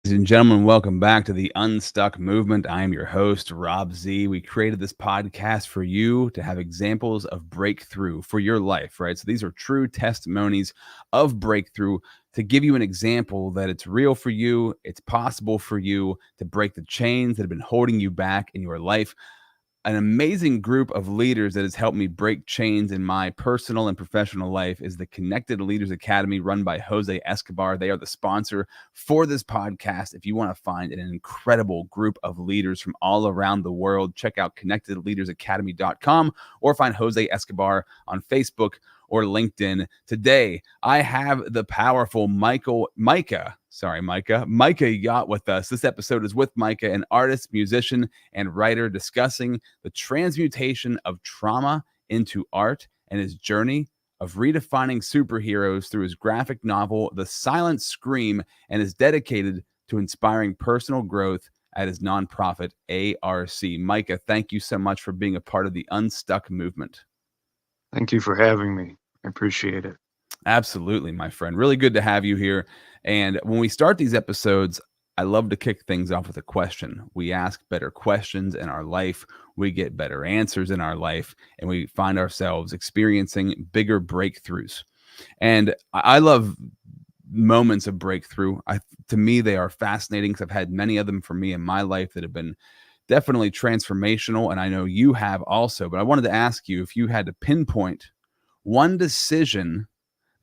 Ladies and gentlemen, welcome back to the Unstuck movement. I am your host, Rob Z. We created this podcast for you to have examples of breakthrough for your life, right? So these are true testimonies of breakthrough to give you an example that it's real for you, it's possible for you to break the chains that have been holding you back in your life. An amazing group of leaders that has helped me break chains in my personal and professional life is the Connected Leaders Academy run by Jose Escobar. They are the sponsor for this podcast. If you want to find an incredible group of leaders from all around the world, check out connectedleadersacademy.com or find Jose Escobar on Facebook or LinkedIn. Today, I have the powerful Micah Yott with us. This episode is with Micah, an artist, musician, and writer, discussing the transmutation of trauma into art and his journey of redefining superheroes through his graphic novel, The Silent Scream, and is dedicated to inspiring personal growth at his nonprofit, A.R.C. Micah, thank you so much for being a part of the Unstuck movement. Thank you for having me. I appreciate it. Absolutely, my friend. Really good to have you here. And when we start these episodes, I love to kick things off with a question. We ask better questions in our life. We get better answers in our life, and we find ourselves experiencing bigger breakthroughs. And I love moments of breakthrough. To me, they are fascinating because I've had many of them for me in my life that have been definitely transformational. And I know you have also. But I wanted to ask you, if you had to pinpoint one decision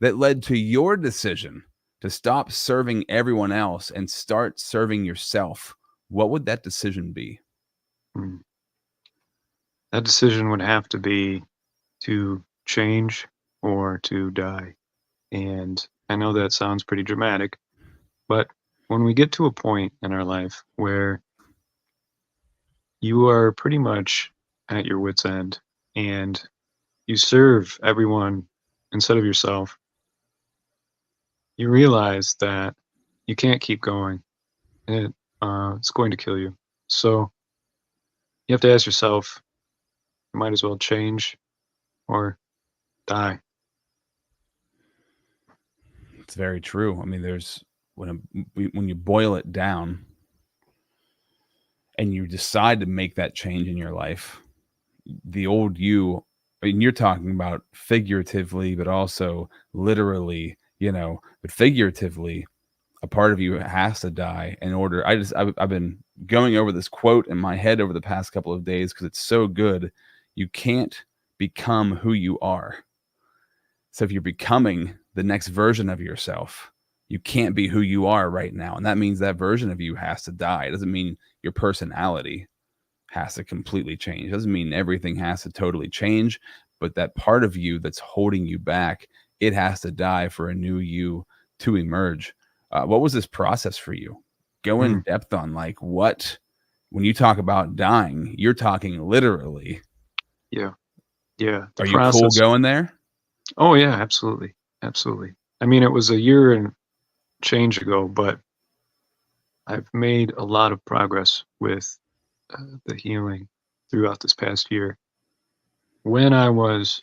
that led to your decision to stop serving everyone else and start serving yourself, what would that decision be? That decision would have to be to change or to die. And I know that sounds pretty dramatic, but when we get to a point in our life where you are pretty much at your wit's end and you serve everyone instead of yourself, you realize that you can't keep going, and it's going to kill you. So you have to ask yourself, you might as well change or die. It's very true. I mean, there's when you boil it down and you decide to make that change in your life, the old you, I mean, you're talking about figuratively, but also literally, but figuratively, a part of you has to die in order. I've been going over this quote in my head over the past couple of days because it's so good. You can't become who you are. So if you're becoming the next version of yourself, you can't be who you are right now. And that means that version of you has to die. It doesn't mean your personality has to completely change. It doesn't mean everything has to totally change, but that part of you that's holding you back, it has to die for a new you to emerge. What was this process for you? Go in depth on when you talk about dying, you're talking literally. Yeah. Are you cool going there? Oh yeah, absolutely. Absolutely. I mean, it was a year and change ago, but I've made a lot of progress with the healing throughout this past year. When I was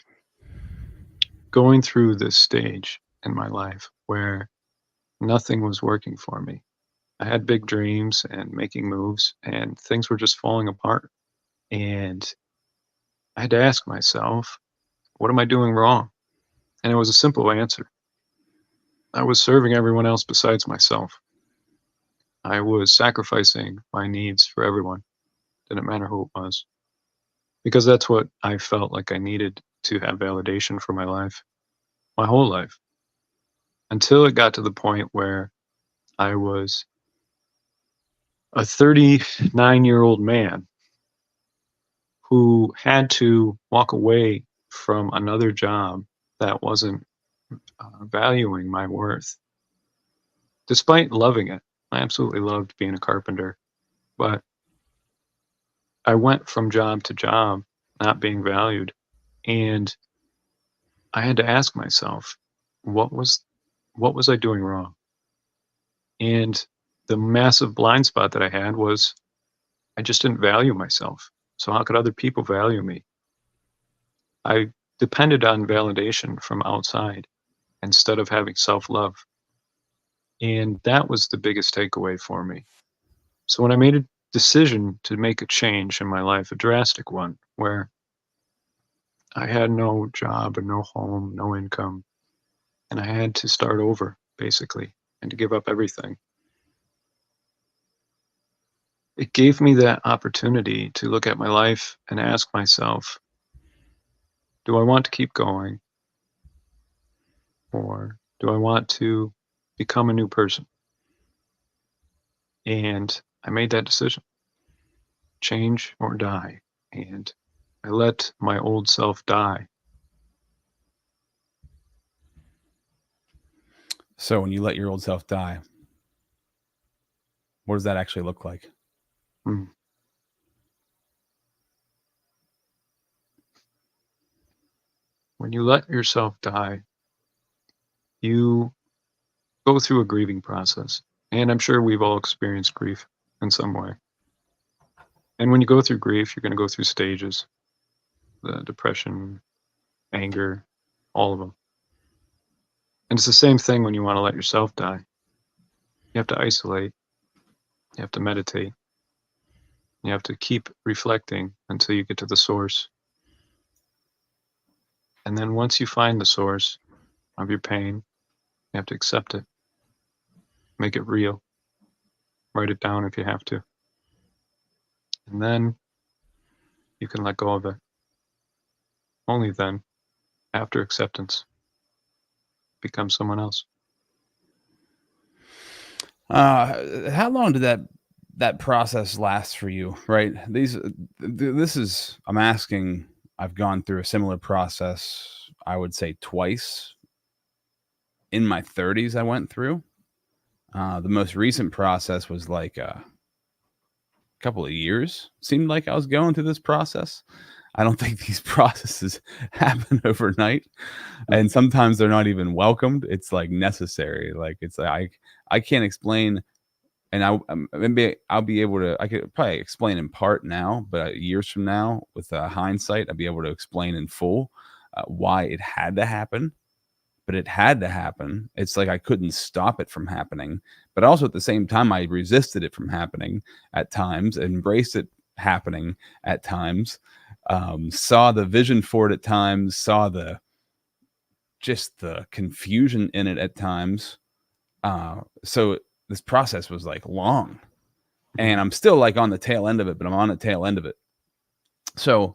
going through this stage in my life where nothing was working for me, I had big dreams and making moves, and things were just falling apart. And I had to ask myself, what am I doing wrong? And it was a simple answer. I was serving everyone else besides myself. I was sacrificing my needs for everyone. Didn't matter who it was. Because that's what I felt like I needed to have validation for my life, my whole life. Until it got to the point where I was a 39-year-old man who had to walk away from another job that wasn't valuing my worth. Despite loving it, I absolutely loved being a carpenter, but I went from job to job not being valued. And I had to ask myself, what was I doing wrong? And the massive blind spot that I had was I just didn't value myself. So how could other people value me? I depended on validation from outside instead of having self-love. And that was the biggest takeaway for me. So when I made a decision to make a change in my life, a drastic one, where I had no job and no home, no income, and I had to start over basically and to give up everything, it gave me that opportunity to look at my life and ask myself, do I want to keep going or do I want to become a new person? And I made that decision, change or die. And I let my old self die. So when you let your old self die, what does that actually look like? Mm. When you let yourself die, you go through a grieving process. And I'm sure we've all experienced grief in some way. And when you go through grief, you're going to go through stages, the depression, anger, all of them. And it's the same thing when you want to let yourself die. You have to isolate, you have to meditate, you have to keep reflecting until you get to the source. And then once you find the source of your pain, you have to accept it, make it real, write it down if you have to. And then you can let go of it. Only then, after acceptance, become someone else. How long did that process last for you? Right? This is I'm asking. I've gone through a similar process. I would say twice in my 30s. I went through. The most recent process was like a couple of years. Seemed like I was going through this process. I don't think these processes happen overnight, and sometimes they're not even welcomed. It's like necessary. Like it's like I can't explain, and maybe I'll be able to. I could probably explain in part now, but years from now, with hindsight, I'll be able to explain in full why it had to happen. But it had to happen. It's like I couldn't stop it from happening, but also at the same time, I resisted it from happening at times, embraced it happening at times, saw the vision for it at times, saw just the confusion in it at times. So this process was like long, and I'm still like on the tail end of it, but I'm on the tail end of it. So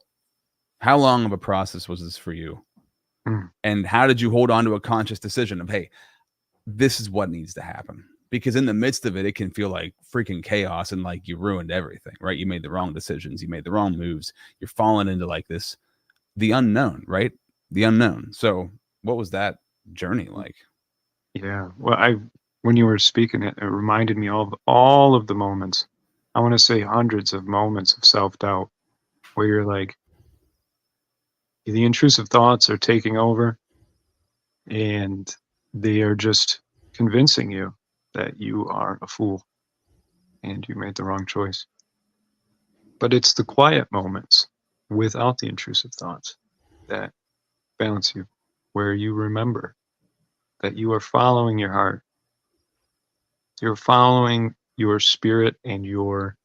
how long of a process was this for you? Mm. And how did you hold on to a conscious decision of, hey, this is what needs to happen? Because in the midst of it, it can feel like freaking chaos and like you ruined everything, right? You made the wrong decisions, you made the wrong moves, you're falling into like the unknown, right? The unknown. So what was that journey like? Yeah. Well, when you were speaking, it reminded me of all of the moments. I want to say hundreds of moments of self-doubt where you're like, the intrusive thoughts are taking over and they are just convincing you that you are a fool and you made the wrong choice. But it's the quiet moments without the intrusive thoughts that balance you, where you remember that you are following your heart. You're following your spirit and your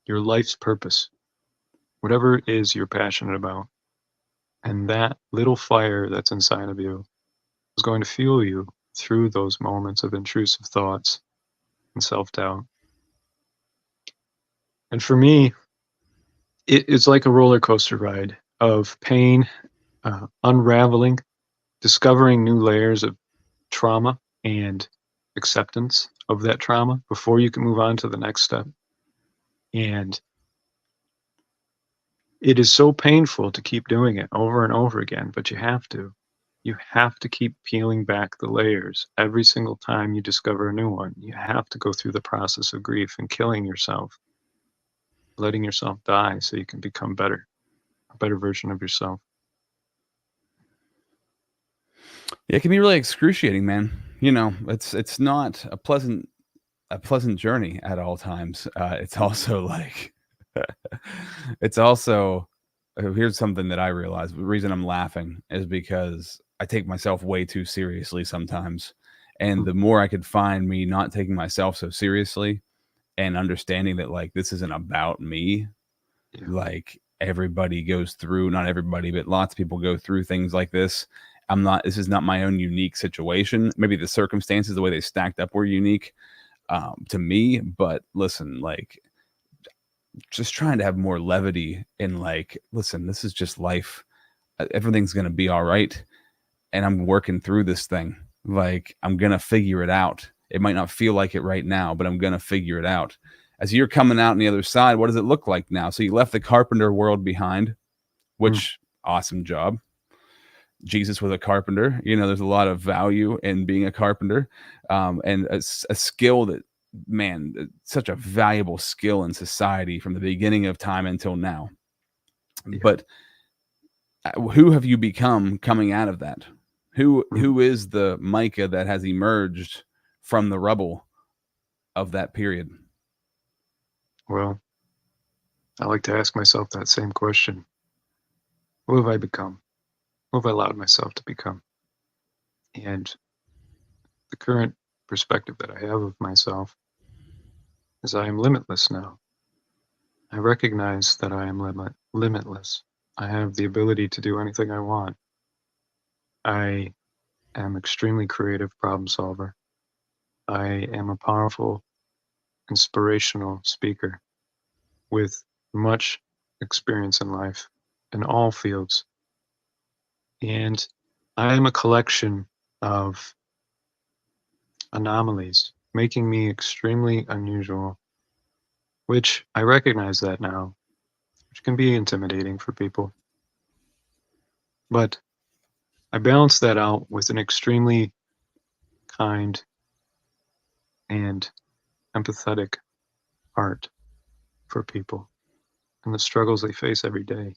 life's purpose, whatever it is you're passionate about. And that little fire that's inside of you is going to fuel you through those moments of intrusive thoughts and self-doubt. And for me, it's like a roller coaster ride of pain, unraveling, discovering new layers of trauma and acceptance of that trauma before you can move on to the next step. And it is so painful to keep doing it over and over again, but you have to. You have to keep peeling back the layers every single time you discover a new one. You have to go through the process of grief and killing yourself, letting yourself die so you can become better, a better version of yourself. It can be really excruciating, man. You know, it's not a pleasant journey at all times. It's also like, it's also, here's something that I realized. The reason I'm laughing is because I take myself way too seriously sometimes. And Mm, the more I could find me not taking myself so seriously and understanding that like this isn't about me, yeah. like everybody goes through, not everybody, but lots of people go through things like this. This is not my own unique situation. Maybe the circumstances, the way they stacked up were unique to me. But listen, like just trying to have more levity and like, listen, this is just life. Everything's going to be all right. And I'm working through this thing. Like I'm going to figure it out. It might not feel like it right now, but I'm going to figure it out. As you're coming out on the other side, what does it look like now? So you left the carpenter world behind, Mm, which awesome job. Jesus was a carpenter. You know, there's a lot of value in being a carpenter, and a skill that, man, such a valuable skill in society from the beginning of time until now. yeah. But who have you become coming out of that? Who Mm. who is the Micah that has emerged from the rubble of that period? Well, I like to ask myself that same question. Who have I become? Who have I allowed myself to become? And the current perspective that I have of myself is I am limitless now. I recognize that I am limitless. I have the ability to do anything I want. I am extremely creative problem solver. I am a powerful, inspirational speaker with much experience in life in all fields. And I am a collection of anomalies, making me extremely unusual, which I recognize that now, which can be intimidating for people. But I balance that out with an extremely kind and empathetic heart for people and the struggles they face every day,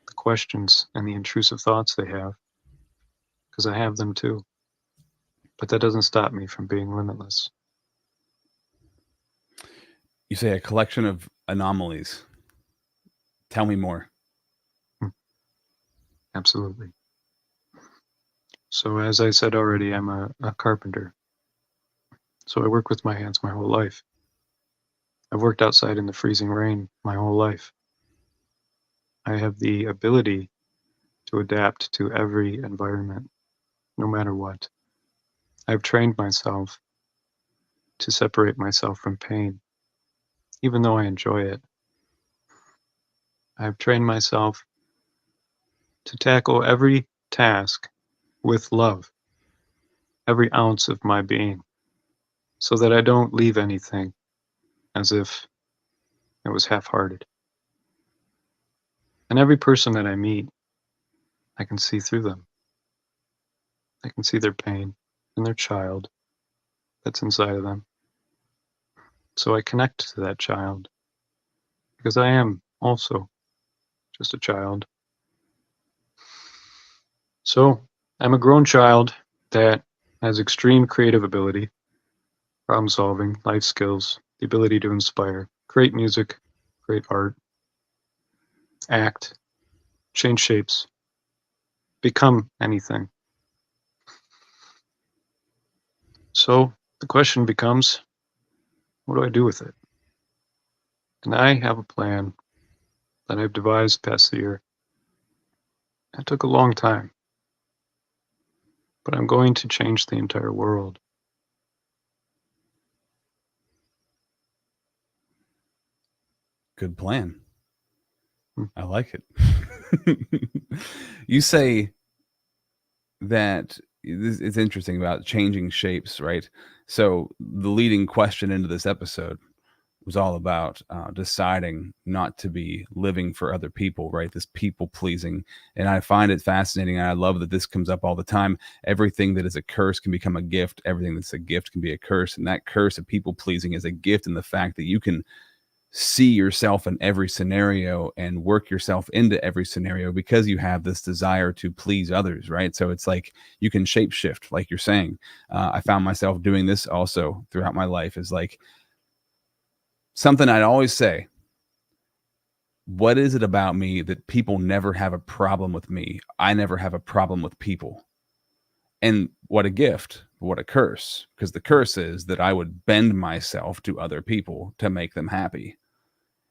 the questions and the intrusive thoughts they have, because I have them too. But that doesn't stop me from being limitless. You say a collection of anomalies. Tell me more. Mm, absolutely. So, as I said already, I'm a carpenter. So, I work with my hands my whole life. I've worked outside in the freezing rain my whole life. I have the ability to adapt to every environment, no matter what. I've trained myself to separate myself from pain, even though I enjoy it. I've trained myself to tackle every task with love, every ounce of my being, so that I don't leave anything as if it was half hearted. And every person that I meet, I can see through them. I can see their pain and their child that's inside of them. So I connect to that child because I am also just a child. So I'm a grown child that has extreme creative ability, problem solving, life skills, the ability to inspire, create music, create art, act, change shapes, become anything. So the question becomes, what do I do with it? And I have a plan that I've devised past the year. It took a long time, but I'm going to change the entire world. Good plan. Hmm, I like it. You say that it's interesting about changing shapes, right? So the leading question into this episode was all about deciding not to be living for other people, right? This people pleasing. And I find it fascinating. And I love that this comes up all the time. Everything that is a curse can become a gift. Everything that's a gift can be a curse. And that curse of people pleasing is a gift in the fact that you can see yourself in every scenario and work yourself into every scenario because you have this desire to please others, right? So it's like you can shapeshift, like you're saying. I found myself doing this also throughout my life, is like something I'd always say: what is it about me that people never have a problem with me? I never have a problem with people. And what a gift, what a curse, because the curse is that I would bend myself to other people to make them happy,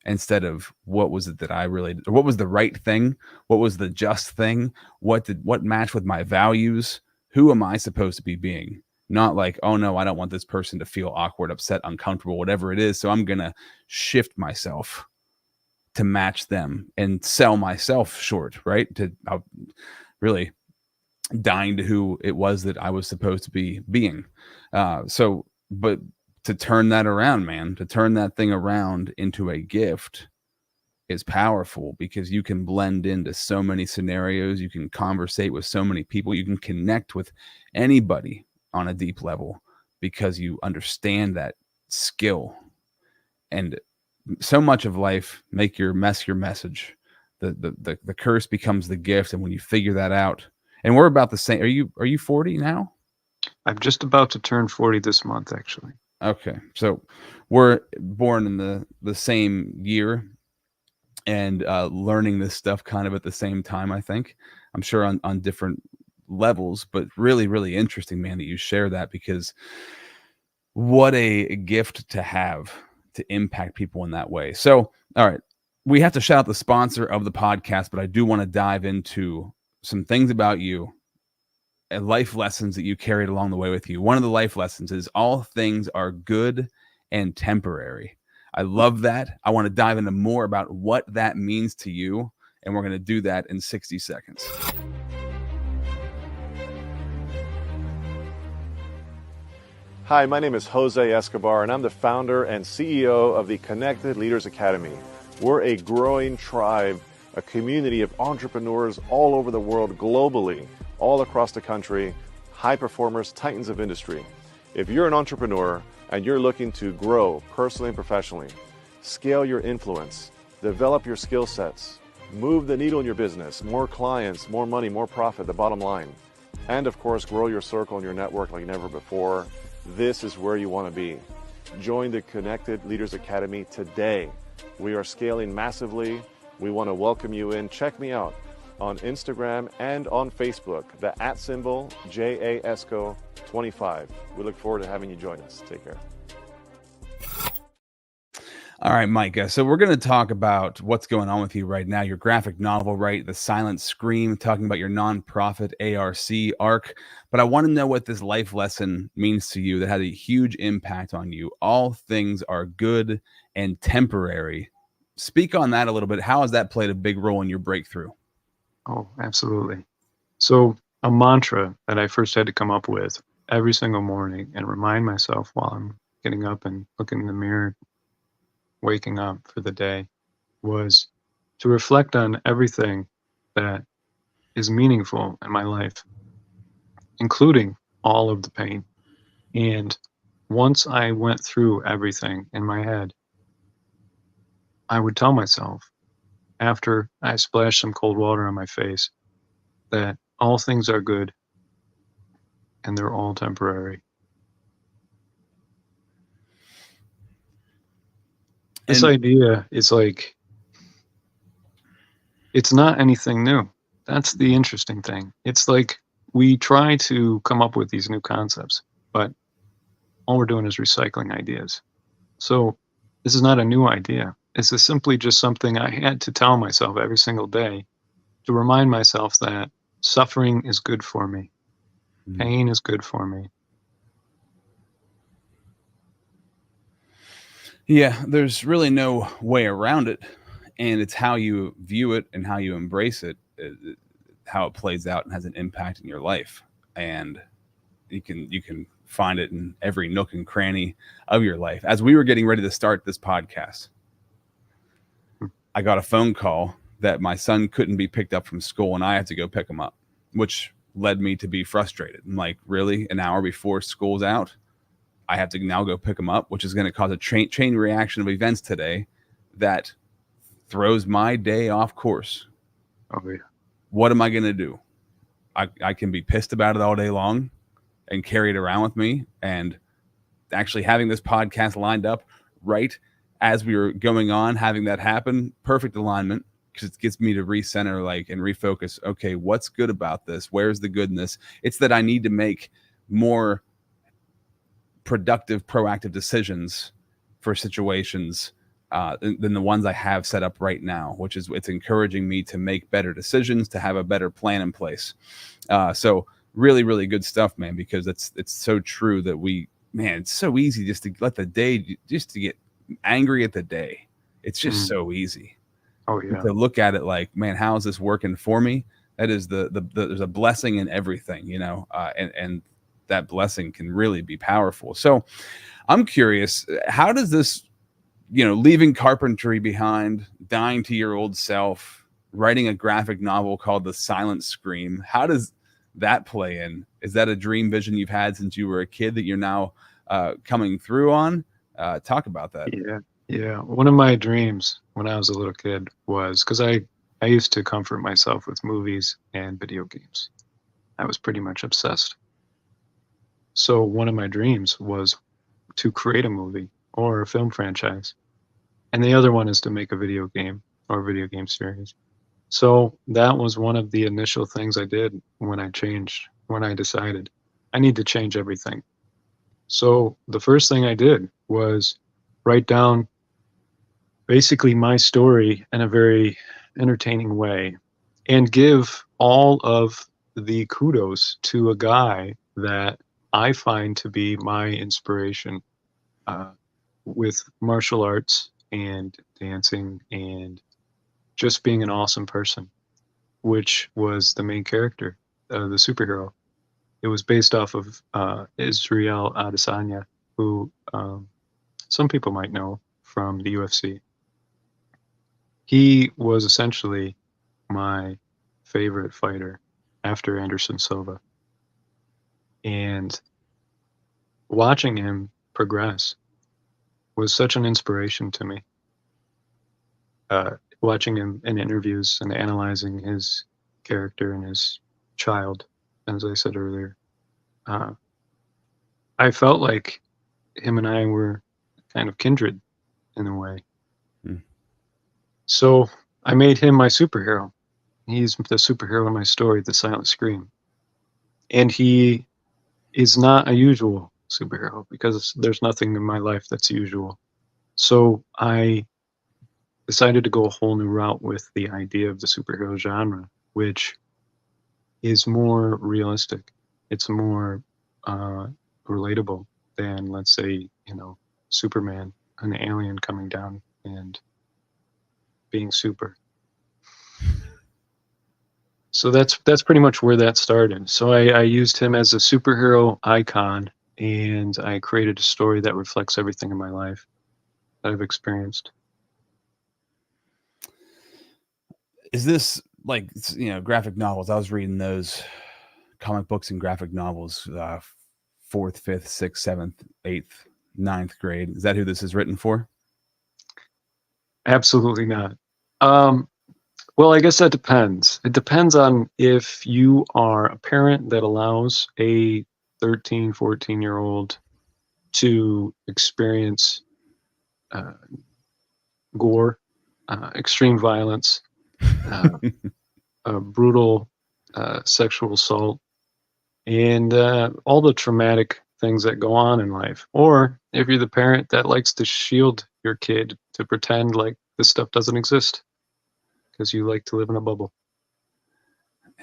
instead of what was it that I really, or what was the right thing? What was the just thing? What matched with my values? Who am I supposed to be being? Not like, oh no, I don't want this person to feel awkward, upset, uncomfortable, whatever it is. So I'm going to shift myself to match them and sell myself short, right? To really dying to who it was that I was supposed to be being. But to turn that around, man, to turn that thing around into a gift is powerful, because you can blend into so many scenarios. You can conversate with so many people. You can connect with anybody on a deep level because you understand that skill. And so much of life, make your mess your message. The curse becomes the gift. And when you figure that out, and we're about the same. Are you 40 now? I'm just about to turn 40 this month, actually. Okay, so we're born in the same year, and learning this stuff kind of at the same time. I think, I'm sure on different levels, but really, really interesting, man, that you share that, because what a gift to have to impact people in that way. So, all right, we have to shout out the sponsor of the podcast, but I do want to dive into some things about you and life lessons that you carried along the way with you. One of the life lessons is all things are good and temporary. I love that. I want to dive into more about what that means to you, and we're going to do that in 60 seconds. Hi, my name is Jose Escobar, and I'm the founder and CEO of the Connected Leaders Academy. We're a growing tribe, a community of entrepreneurs all over the world, globally, all across the country, high performers, titans of industry. If you're an entrepreneur and you're looking to grow personally and professionally, scale your influence, develop your skill sets, move the needle in your business, more clients, more money, more profit, the bottom line, and of course, grow your circle and your network like never before, this is where you want to be. Join the Connected Leaders Academy today. We are scaling massively. We want to welcome you in. Check me out on Instagram and on Facebook, the @ JAESCO25. We look forward to having you join us. Take care. All right, Micah. So we're going to talk about what's going on with you right now. Your graphic novel, right? The Silent Scream, talking about your nonprofit A.R.C. ARC. But I want to know what this life lesson means to you that had a huge impact on you. All things are good and temporary. Speak on that a little bit. How has that played a big role in your breakthrough? Oh, absolutely. So a mantra that I first had to come up with every single morning and remind myself while I'm getting up and looking in the mirror, waking up for the day, was to reflect on everything that is meaningful in my life, including all of the pain. And once I went through everything in my head, I would tell myself, after I splashed some cold water on my face, that all things are good and they're all temporary. This idea is like, it's not anything new. That's the interesting thing. It's like we try to come up with these new concepts, but all we're doing is recycling ideas. So this is not a new idea. This is simply just something I had to tell myself every single day to remind myself that suffering is good for me. Pain is good for me. Yeah, there's really no way around it. And it's how you view it and how you embrace it, how it plays out and has an impact in your life. And you can find it in every nook and cranny of your life. As we were getting ready to start this podcast, I got a phone call that my son couldn't be picked up from school and I had to go pick him up, which led me to be frustrated. I'm like, really? An hour before school's out, I have to now go pick him up, which is going to cause a chain reaction of events today that throws my day off course, Oh yeah. what am I going to do? I can be pissed about it all day long and carry it around with me. And actually having this podcast lined up right as we were going on, having that happen, perfect alignment, because it gets me to recenter, like, and refocus. Okay, what's good about this? Where's the goodness? It's that I need to make more productive, proactive decisions for situations than the ones I have set up right now, which is, it's encouraging me to make better decisions, to have a better plan in place. So really, really good stuff, man, because it's so true that it's so easy just to let the day, just to get angry at the day. It's just so easy. Oh yeah. To look at it like, man, how is this working for me? That is there's a blessing in everything, and that blessing can really be powerful. So I'm curious, how does this, leaving carpentry behind, dying to your old self, writing a graphic novel called The Silent Scream, how does that play in? Is that a dream vision you've had since you were a kid that you're now coming through on? Talk about that. Yeah. One of my dreams when I was a little kid was, because I used to comfort myself with movies and video games. I was pretty much obsessed. So one of my dreams was to create a movie or a film franchise. And the other one is to make a video game or a video game series. So that was one of the initial things I did when I decided I need to change everything. So the first thing I did was write down basically my story in a very entertaining way and give all of the kudos to a guy that I find to be my inspiration with martial arts and dancing and just being an awesome person, which was the main character, the superhero. It was based off of Israel Adesanya, who some people might know from the UFC. He was essentially my favorite fighter after Anderson Silva. And watching him progress was such an inspiration to me. Watching him in interviews and analyzing his character and his child, as I said earlier, I felt like him and I were kind of kindred in a way. So I made him my superhero. He's the superhero in my story, The Silent Scream. And he is not a usual superhero because there's nothing in my life that's usual. So I decided to go a whole new route with the idea of the superhero genre, which is more realistic. It's more relatable than, let's say, Superman, an alien coming down and being super. So that's pretty much where that started. So I used him as a superhero icon, and I created a story that reflects everything in my life that I've experienced. Is this like, graphic novels? I was reading those comic books and graphic novels, 4th, 5th, 6th, 7th, 8th, 9th grade. Is that who this is written for? Absolutely not. Well, I guess that depends. It depends on if you are a parent that allows a 13, 14-year-old to experience gore, extreme violence, brutal sexual assault, and all the traumatic things that go on in life. Or if you're the parent that likes to shield your kid to pretend like this stuff doesn't exist because you like to live in a bubble.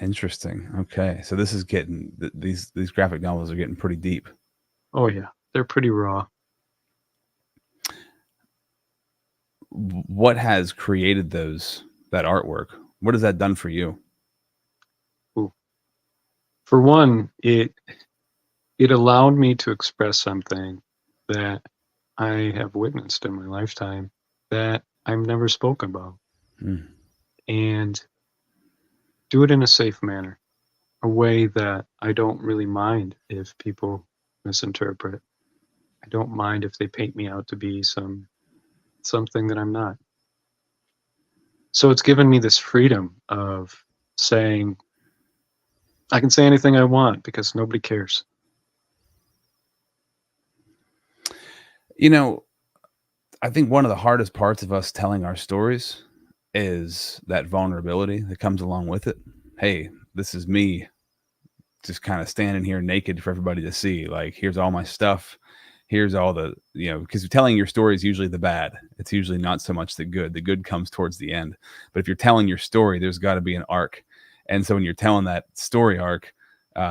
Interesting. Okay, so this is getting these graphic novels are getting pretty deep. Oh yeah, they're pretty raw. What has created that artwork? What has that done for you? Ooh. For one, it allowed me to express something that I have witnessed in my lifetime that I've never spoken about. And do it in a safe manner, a way that I don't really mind if people misinterpret. I don't mind if they paint me out to be something that I'm not. So it's given me this freedom of saying, I can say anything I want because nobody cares. You know, I think one of the hardest parts of us telling our stories is that vulnerability that comes along with it. Hey, this is me just kind of standing here naked for everybody to see. Like, here's all my stuff. Here's all the, because telling your story is usually the bad. It's usually not so much the good. The good comes towards the end. But if you're telling your story, there's got to be an arc. And so when you're telling that story arc,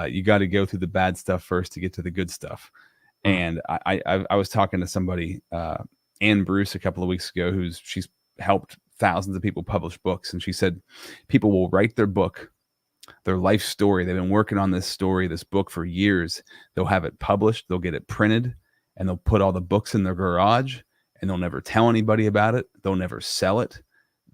you got to go through the bad stuff first to get to the good stuff. And I was talking to somebody, Ann Bruce, a couple of weeks ago, she's helped thousands of people publish books. And she said, people will write their book, their life story. They've been working on this book for years. They'll have it published, they'll get it printed, and they'll put all the books in their garage, and they'll never tell anybody about it. They'll never sell it.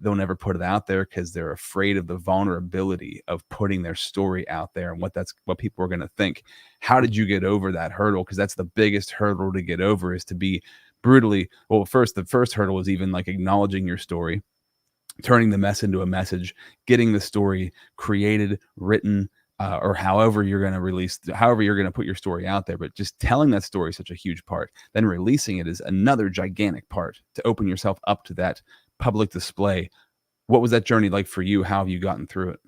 They'll never put it out there because they're afraid of the vulnerability of putting their story out there and what people are going to think. How did you get over that hurdle? Because that's the biggest hurdle to get over, is to be brutally, the first hurdle is even like acknowledging your story, turning the mess into a message, getting the story created, written, or however you're going to put your story out there. But just telling that story is such a huge part. Then releasing it is another gigantic part, to open yourself up to that public display. What was that journey like for you? How have you gotten through it?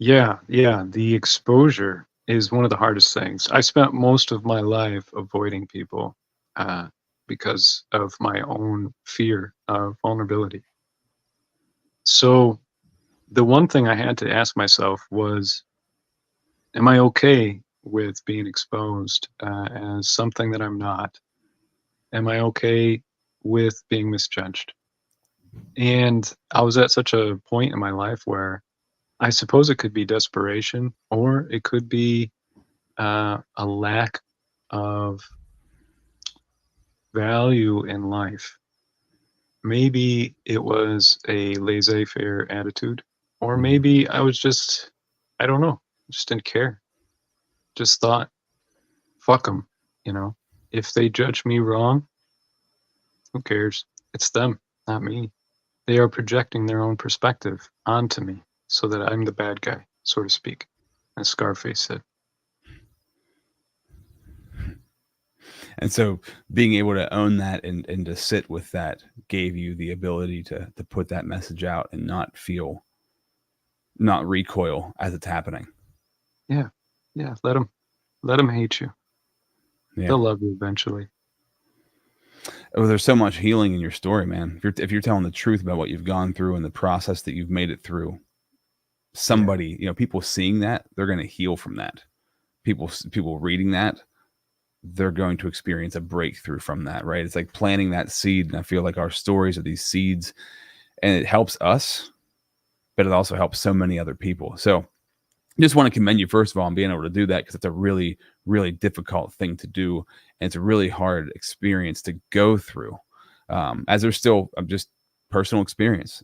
Yeah. The exposure is one of the hardest things. I spent most of my life avoiding people because of my own fear of vulnerability. So the one thing I had to ask myself was, am I okay with being exposed as something that I'm not? Am I okay with being misjudged? And I was at such a point in my life where I suppose it could be desperation, or it could be a lack of value in life. Maybe it was a laissez-faire attitude, or maybe I was just, I don't know, just didn't care. Just thought, fuck them, If they judge me wrong, who cares? It's them, not me. They are projecting their own perspective onto me so that I'm the bad guy, so to speak, as Scarface said. And so being able to own that and to sit with that gave you the ability to put that message out and not recoil as it's happening. Yeah. Let them hate you. Yeah. They'll love you eventually. Oh, there's so much healing in your story, man. If you're telling the truth about what you've gone through and the process that you've made it through, somebody, people seeing that, they're going to heal from that. People reading that, they're going to experience a breakthrough from that, right? It's like planting that seed. And I feel like our stories are these seeds, and it helps us, but it also helps so many other people. So I just want to commend you, first of all, on being able to do that, because it's a really, really difficult thing to do. And it's a really hard experience to go through. As there's still just personal experience.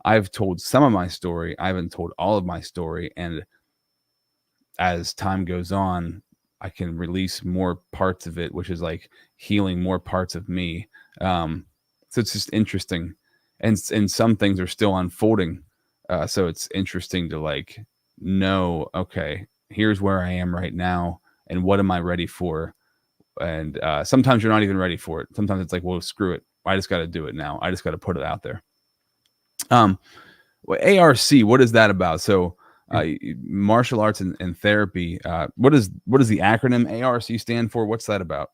I've told some of my story. I haven't told all of my story. And as time goes on, I can release more parts of it, which is like healing more parts of me. So it's just interesting. And some things are still unfolding. So it's interesting to like know, okay, here's where I am right now, and what am I ready for? And sometimes you're not even ready for it. Sometimes it's like, well, screw it. I just got to do it now. I just got to put it out there. A.R.C, what is that about? So martial arts and therapy. What does the acronym A.R.C stand for? What's that about?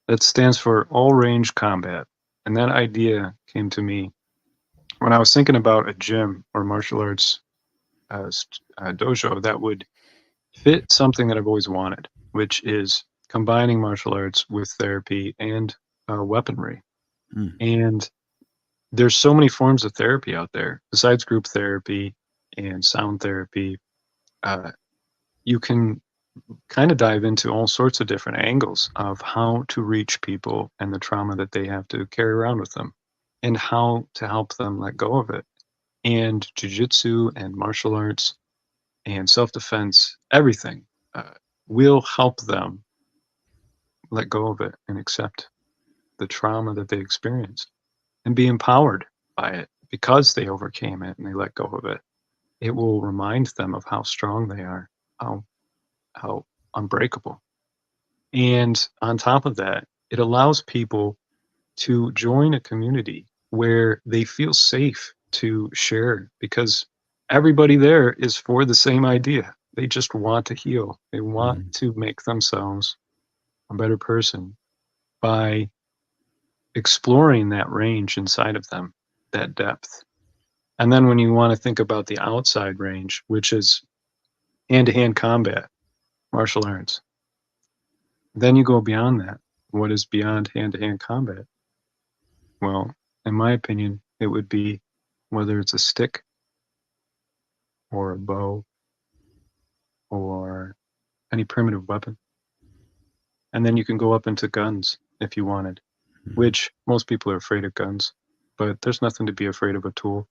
That stands for all range combat. And that idea came to me when I was thinking about a gym or martial arts dojo that would fit something that I've always wanted, which is combining martial arts with therapy and weaponry. And there's so many forms of therapy out there besides group therapy and sound therapy. You can kind of dive into all sorts of different angles of how to reach people and the trauma that they have to carry around with them, and how to help them let go of it. And jiu-jitsu and martial arts and self-defense, everything will help them let go of it and accept the trauma that they experienced and be empowered by it, because they overcame it and they let go of it, it will remind them of how strong they are, how unbreakable. And on top of that, it allows people to join a community where they feel safe to share, because everybody there is for the same idea. They just want to heal. They want to make themselves a better person by exploring that range inside of them, that depth. And then when you want to think about the outside range, which is hand-to-hand combat, martial arts, then you go beyond that. What is beyond hand-to-hand combat? Well, in my opinion, it would be whether it's a stick or a bow or any primitive weapon. And then you can go up into guns if you wanted, which most people are afraid of guns, but there's nothing to be afraid of a tool.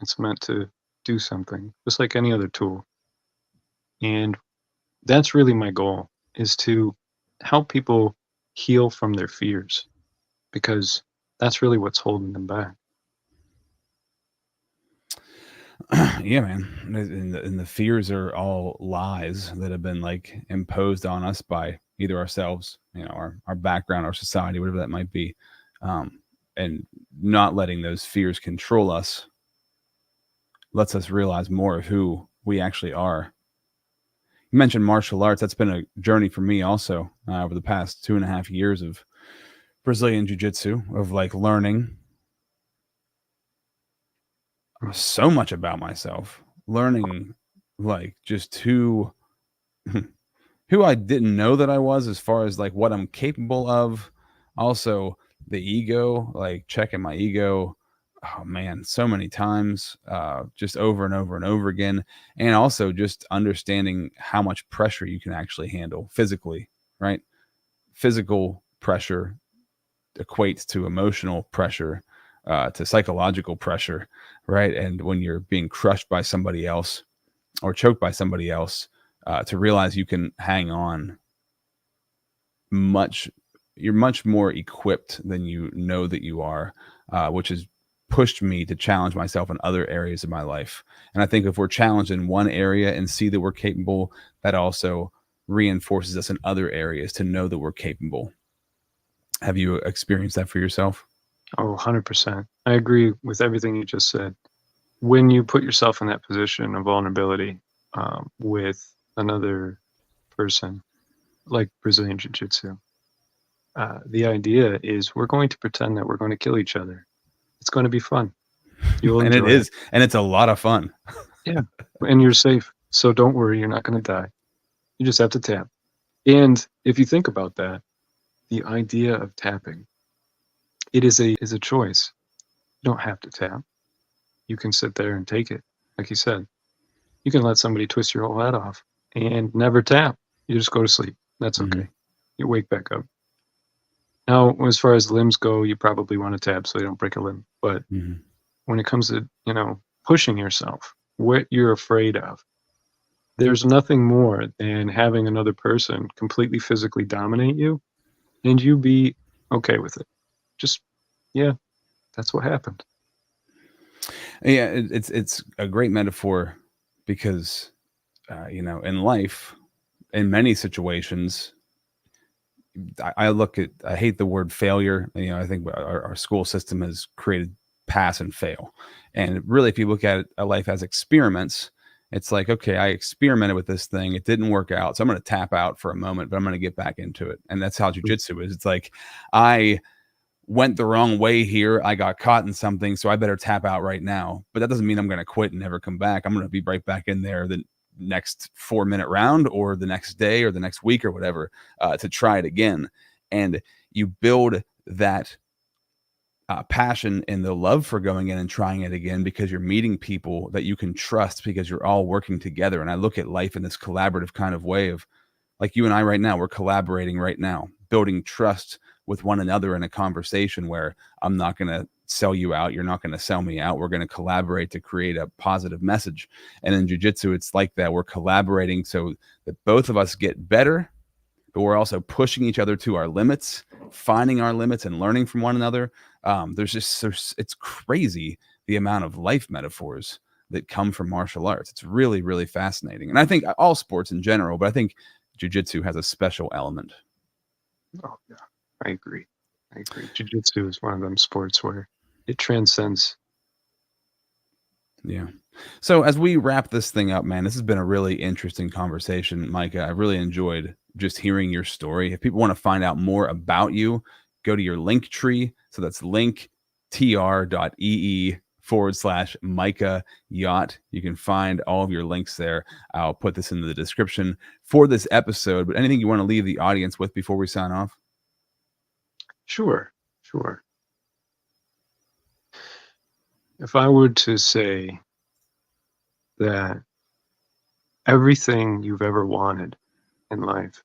It's meant to do something, just like any other tool. And that's really my goal, is to help people heal from their fears, because that's really what's holding them back. Yeah, man. And the fears are all lies that have been like imposed on us by either ourselves, our background, our society, whatever that might be. And not letting those fears control us lets us realize more of who we actually are. You mentioned martial arts. That's been a journey for me also over the past 2.5 years of Brazilian jiu-jitsu, of like learning so much about myself, learning like just who I didn't know that I was, as far as like what I'm capable of. Also the ego, like checking my ego. Oh man, so many times, just over and over and over again. And also just understanding how much pressure you can actually handle physically, right? Physical pressure equates to emotional pressure, to psychological pressure, right? And when you're being crushed by somebody else or choked by somebody else, to realize you can hang on you're much more equipped than you know that you are, which has pushed me to challenge myself in other areas of my life. And I think if we're challenged in one area and see that we're capable, that also reinforces us in other areas to know that we're capable. Have you experienced that for yourself? Oh, 100%. I agree with everything you just said. When you put yourself in that position of vulnerability with another person, like Brazilian Jiu-Jitsu, the idea is we're going to pretend that we're going to kill each other. It's going to be fun. You'll and enjoy it is. And it's a lot of fun. Yeah. And you're safe. So don't worry, you're not going to die. You just have to tap. And if you think about that, the idea of tapping, it is a choice. You don't have to tap. You can sit there and take it. Like you said, you can let somebody twist your whole head off and never tap. You just go to sleep. That's okay. You wake back up. Now, as far as limbs go, you probably want to tap so you don't break a limb. But when it comes to, pushing yourself, what you're afraid of, there's nothing more than having another person completely physically dominate you and you be okay with it. Just, yeah, that's what happened. Yeah, it's a great metaphor because, in life, in many situations, I hate the word failure. I think our school system has created pass and fail. And really, if you look at a life as experiments, it's like, okay, I experimented with this thing. It didn't work out. So I'm going to tap out for a moment, but I'm going to get back into it. And that's how jiu-jitsu is. It's like, I went the wrong way here. I got caught in something, so I better tap out right now. But that doesn't mean I'm going to quit and never come back. I'm going to be right back in there the next 4-minute round or the next day or the next week or whatever, to try it again. And you build that passion and the love for going in and trying it again because you're meeting people that you can trust because you're all working together. And I look at life in this collaborative kind of way of, like you and I right now, we're collaborating right now, building trust with one another in a conversation where I'm not going to sell you out. You're not going to sell me out. We're going to collaborate to create a positive message. And in jiu-jitsu, it's like that. We're collaborating so that both of us get better, but we're also pushing each other to our limits, finding our limits and learning from one another. It's crazy the amount of life metaphors that come from martial arts. It's really, really fascinating. And I think all sports in general, but I think jiu-jitsu has a special element. Oh yeah, I agree. Jiu-jitsu is one of them sports where it transcends. Yeah. So as we wrap this thing up, man, this has been a really interesting conversation, Micah. I really enjoyed just hearing your story. If people want to find out more about you, go to your link tree. So that's linktr.ee/Micah Yott. You can find all of your links there. I'll put this into the description for this episode. But anything you want to leave the audience with before we sign off? Sure. If I were to say that everything you've ever wanted in life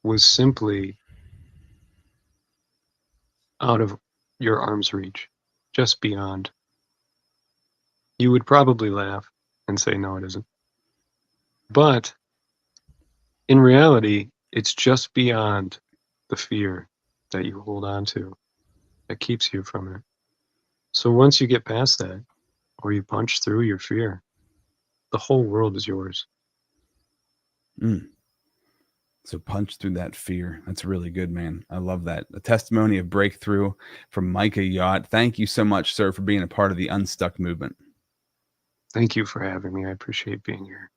was simply out of your arm's reach, just beyond, you would probably laugh and say, no, it isn't. But in reality, it's just beyond the fear that you hold on to that keeps you from it. So once you get past that, or you punch through your fear, the whole world is yours. So punch through that fear. That's really good, man. I love that. A testimony of breakthrough from Micah Yott. Thank you so much, sir, for being a part of the Unstuck movement. Thank you for having me. I appreciate being here.